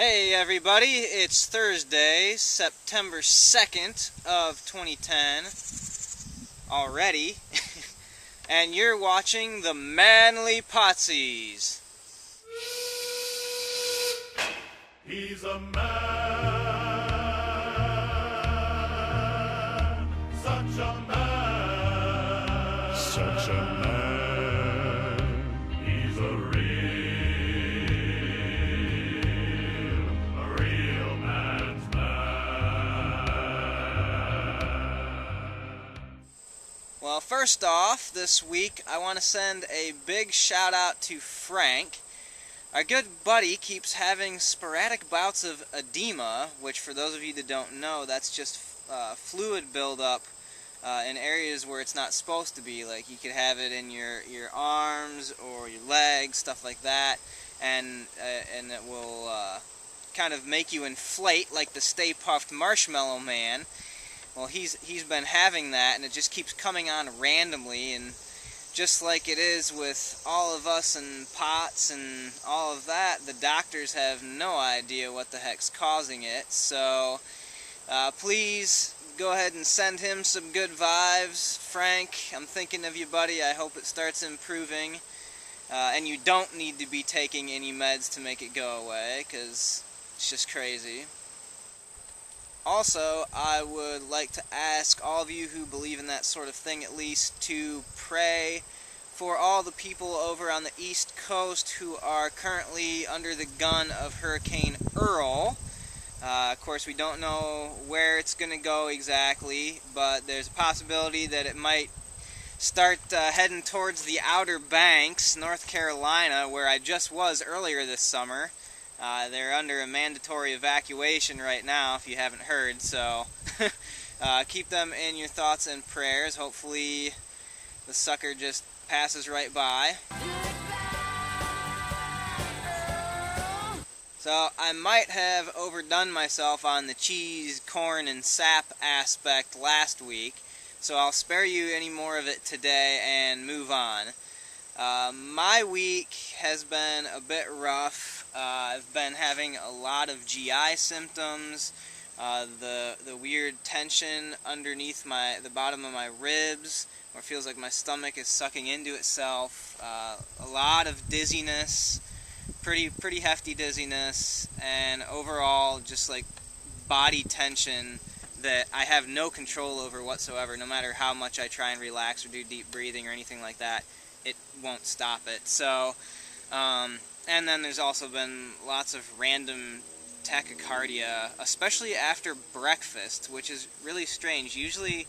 Hey everybody, it's Thursday, September 2nd of 2010 already, and you're watching the Manly Potsies. He's a man, such a man, such a man. He's a real man's man. Well, first off, this week I want to send a big shout out to Frank. Our good buddy keeps having sporadic bouts of edema, which for those of you that don't know, that's just fluid buildup in areas where it's not supposed to be. Like you could have it in your arms or your legs, stuff like that, and it will kind of make you inflate like the Stay Puft Marshmallow Man. Well, he's been having that, and it just keeps coming on randomly, and just like it is with all of us and POTS and all of that, the doctors have no idea what the heck's causing it. So please go ahead and send him some good vibes. Frank, I'm thinking of you, buddy. I hope it starts improving. And you don't need to be taking any meds to make it go away, because it's just crazy. Also, I would like to ask all of you who believe in that sort of thing at least to pray for all the people over on the East Coast who are currently under the gun of Hurricane Earl. Of course, we don't know where it's going to go exactly, but there's a possibility that it might start heading towards the Outer Banks, North Carolina, where I just was earlier this summer. They're under a mandatory evacuation right now, if you haven't heard, so keep them in your thoughts and prayers. Hopefully the sucker just passes right by. So I might have overdone myself on the cheese, corn, and sap aspect last week, so I'll spare you any more of it today and move on. My week has been a bit rough. I've been having a lot of GI symptoms, the weird tension underneath the bottom of my ribs, where it feels like my stomach is sucking into itself, a lot of dizziness, pretty hefty dizziness, and overall just like body tension that I have no control over whatsoever. No matter how much I try and relax or do deep breathing or anything like that, it won't stop it. So, and then there's also been lots of random tachycardia, especially after breakfast, which is really strange. Usually,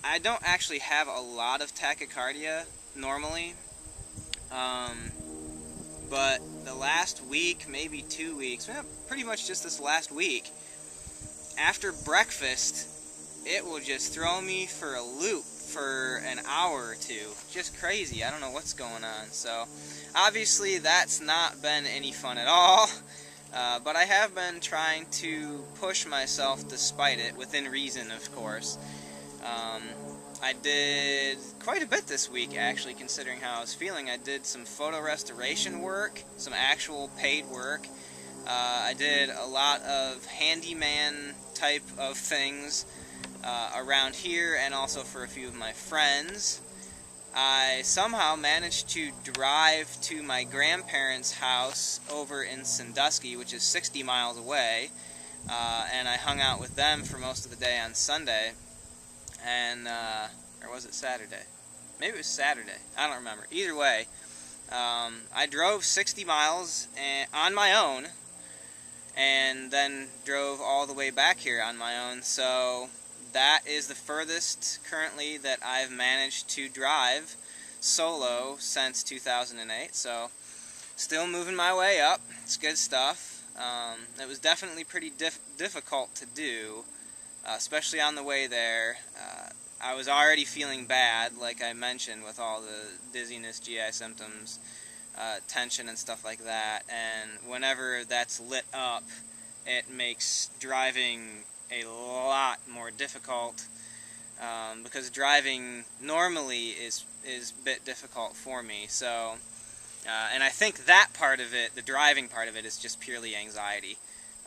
I don't actually have a lot of tachycardia normally, but the last week, maybe 2 weeks, pretty much just this last week, after breakfast, it will just throw me for a loop for an hour or two. Just crazy. I don't know what's going on. So obviously that's not been any fun at all, but I have been trying to push myself despite it, within reason, of course. I did quite a bit this week, actually, considering how I was feeling. I did some photo restoration work, some actual paid work. I did a lot of handyman type of things around here, and also for a few of my friends. I somehow managed to drive to my grandparents' house over in Sandusky, which is 60 miles away, and I hung out with them for most of the day on Sunday, and, or was it Saturday? Maybe it was Saturday. I don't remember. Either way, I drove 60 miles on my own, and then drove all the way back here on my own, so that is the furthest currently that I've managed to drive solo since 2008, so still moving my way up. It's good stuff. It was definitely pretty difficult to do, especially on the way there. I was already feeling bad, like I mentioned, with all the dizziness, GI symptoms, tension and stuff like that, and whenever that's lit up, it makes driving a lot more difficult, because driving normally is a bit difficult for me. So And I think that part of it, the driving part of it, is just purely anxiety.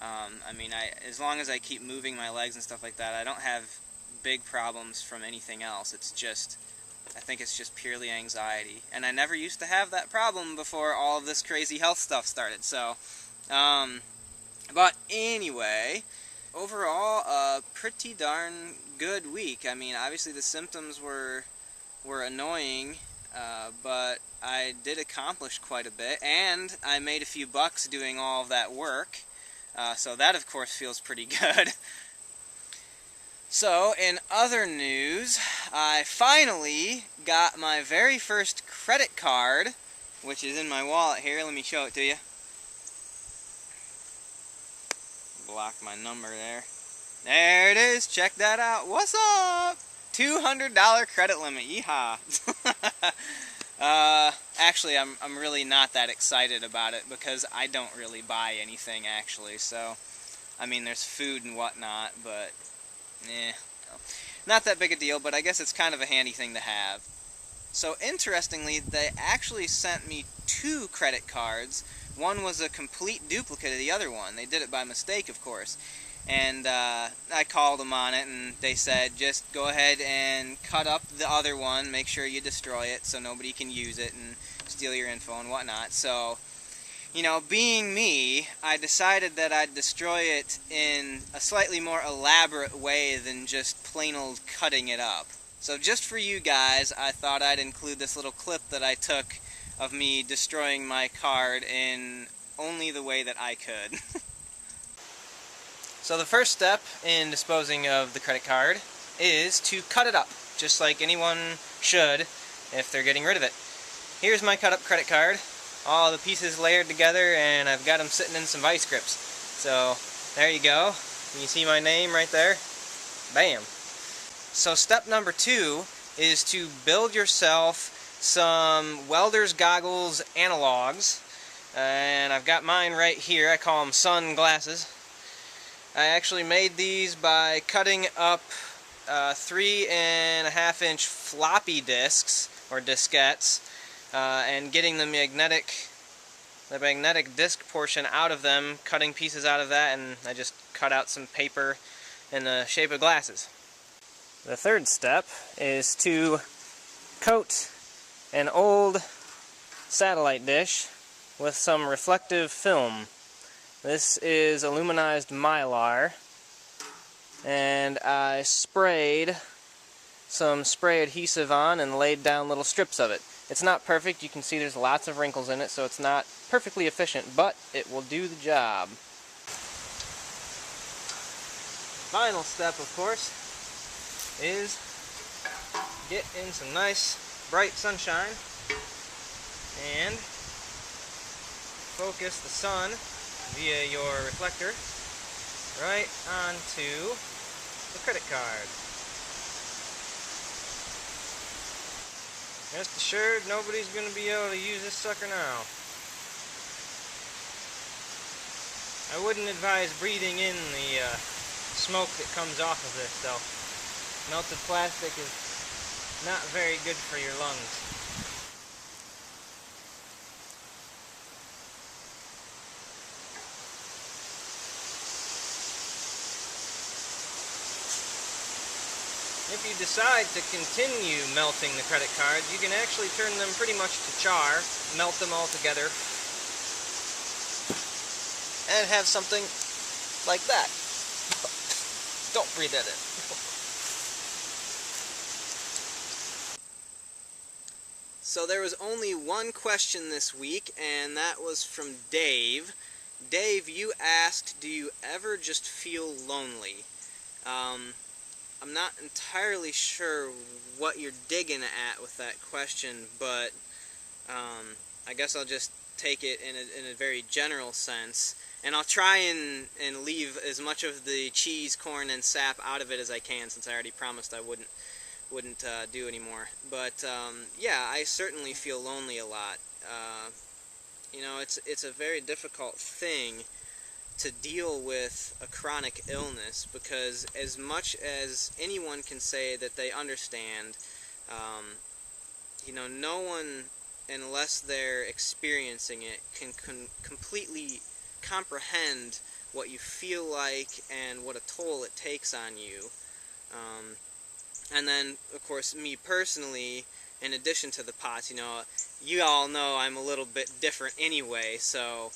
I mean, as long as I keep moving my legs and stuff like that, I don't have big problems from anything else. It's just, I think it's just purely anxiety. And I never used to have that problem before all of this crazy health stuff started. So, but anyway, overall, a pretty darn good week. I mean, obviously the symptoms were annoying, but I did accomplish quite a bit, and I made a few bucks doing all of that work. So that, of course, feels pretty good. So, in other news, I finally got my very first credit card, which is in my wallet here. Let me show it to you. Block my number there. There it is. Check that out. What's up? $200 credit limit. Yeehaw. Actually, I'm really not that excited about it because I don't really buy anything, actually. So, I mean, there's food and whatnot, but not that big a deal, but I guess it's kind of a handy thing to have. So, interestingly, they actually sent me 2 credit cards. One was a complete duplicate of the other one. They did it by mistake, of course. And I called them on it, and they said, just go ahead and cut up the other one, make sure you destroy it so nobody can use it and steal your info and whatnot. So, you know, being me, I decided that I'd destroy it in a slightly more elaborate way than just plain old cutting it up. So just for you guys, I thought I'd include this little clip that I took of me destroying my card in only the way that I could. So the first step in disposing of the credit card is to cut it up, just like anyone should if they're getting rid of it. Here's my cut up credit card, all the pieces layered together, and I've got them sitting in some vice grips. So there you go. Can you see my name right there? Bam. So step number 2 is to build yourself some welder's goggles analogs, and I've got mine right here. I call them sunglasses. I actually made these by cutting up 3.5-inch floppy disks, or diskettes, and getting the magnetic disc portion out of them, cutting pieces out of that, and I just cut out some paper in the shape of glasses. The third step is to coat an old satellite dish with some reflective film. This is aluminized mylar, and I sprayed some spray adhesive on and laid down little strips of it. It's not perfect. You can see there's lots of wrinkles in it, so it's not perfectly efficient, but it will do the job. Final step, of course, is get in some nice bright sunshine and focus the sun via your reflector right onto the credit card. Rest assured, nobody's going to be able to use this sucker now. I wouldn't advise breathing in the smoke that comes off of this, though. Melted plastic is not very good for your lungs. If you decide to continue melting the credit cards, you can actually turn them pretty much to char, melt them all together, and have something like that. Don't breathe that in. So there was only one question this week, and that was from Dave. Dave, you asked, do you ever just feel lonely? I'm not entirely sure what you're digging at with that question, but I guess I'll just take it in a very general sense, and I'll try and leave as much of the cheese, corn, and sap out of it as I can, since I already promised I wouldn't do anymore. But yeah, I certainly feel lonely a lot. You know, it's a very difficult thing to deal with a chronic illness, because as much as anyone can say that they understand, you know, no one unless they're experiencing it, can completely comprehend what you feel like and what a toll it takes on you. And then, of course, me personally, in addition to the POTS, you all know I'm a little bit different anyway, so,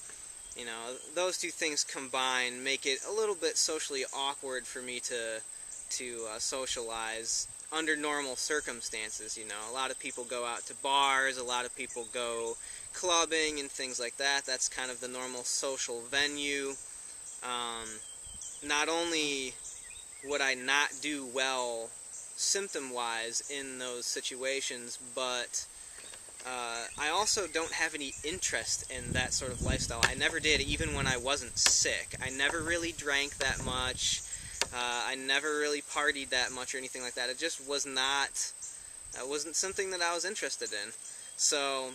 those two things combined make it a little bit socially awkward for me to socialize under normal circumstances. A lot of people go out to bars, a lot of people go clubbing and things like that. That's kind of the normal social venue. Not only would I not do well symptom-wise in those situations, but I also don't have any interest in that sort of lifestyle. I never did, even when I wasn't sick. I never really drank that much. I never really partied that much or anything like that. It just wasn't something that I was interested in. So,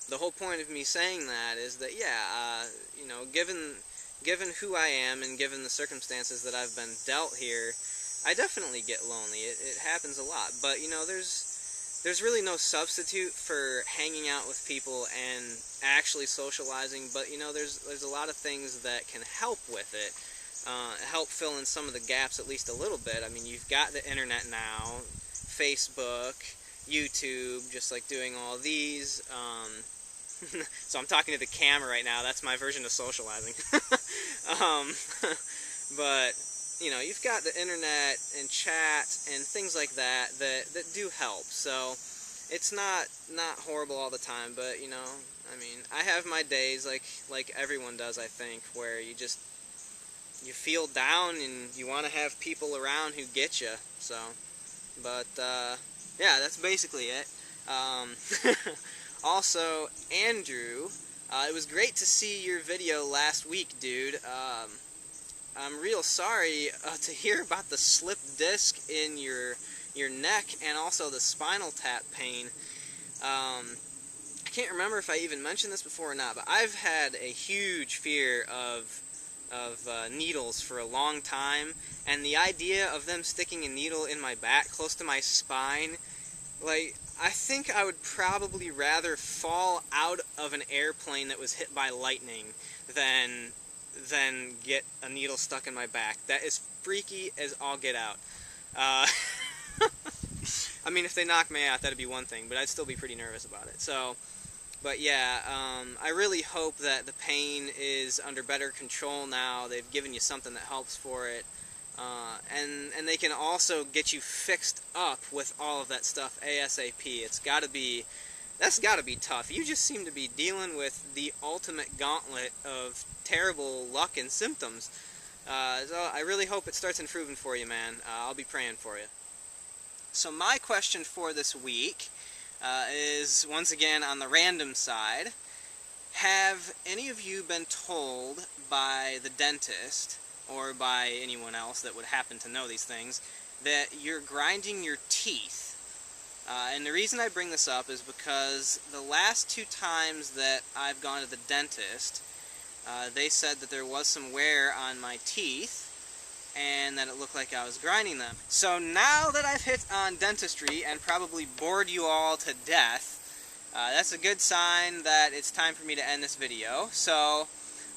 the whole point of me saying that is that, yeah, given who I am and given the circumstances that I've been dealt here, I definitely get lonely. It happens a lot. But, there's really no substitute for hanging out with people and actually socializing. But, there's a lot of things that can help with it. Help fill in some of the gaps at least a little bit. I mean, you've got the internet now, Facebook, YouTube, just like doing all these. So I'm talking to the camera right now. That's my version of socializing. But, you've got the internet and chat and things like that do help. So it's not horrible all the time, but, I mean, I have my days like everyone does, I think, where you feel down and you want to have people around who get you. So, but yeah, that's basically it. Also, Andrew, it was great to see your video last week, dude. I'm real sorry to hear about the slipped disc in your neck and also the spinal tap pain. I can't remember if I even mentioned this before or not, but I've had a huge fear of needles for a long time, and the idea of them sticking a needle in my back close to my spine, like, I think I would probably rather fall out of an airplane that was hit by lightning than get a needle stuck in my back. That is freaky as all get out. I mean, if they knock me out, that'd be one thing, but I'd still be pretty nervous about it. So, but yeah, I really hope that the pain is under better control now. They've given you something that helps for it. And they can also get you fixed up with all of that stuff ASAP. That's gotta be tough. You just seem to be dealing with the ultimate gauntlet of terrible luck and symptoms. So I really hope it starts improving for you, man. I'll be praying for you. So my question for this week is, once again, on the random side. Have any of you been told by the dentist, or by anyone else that would happen to know these things, that you're grinding your teeth? And the reason I bring this up is because the last 2 times that I've gone to the dentist, they said that there was some wear on my teeth, and that it looked like I was grinding them. So now that I've hit on dentistry and probably bored you all to death, that's a good sign that it's time for me to end this video. So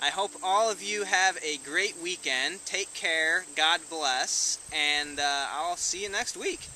I hope all of you have a great weekend. Take care, God bless, and I'll see you next week.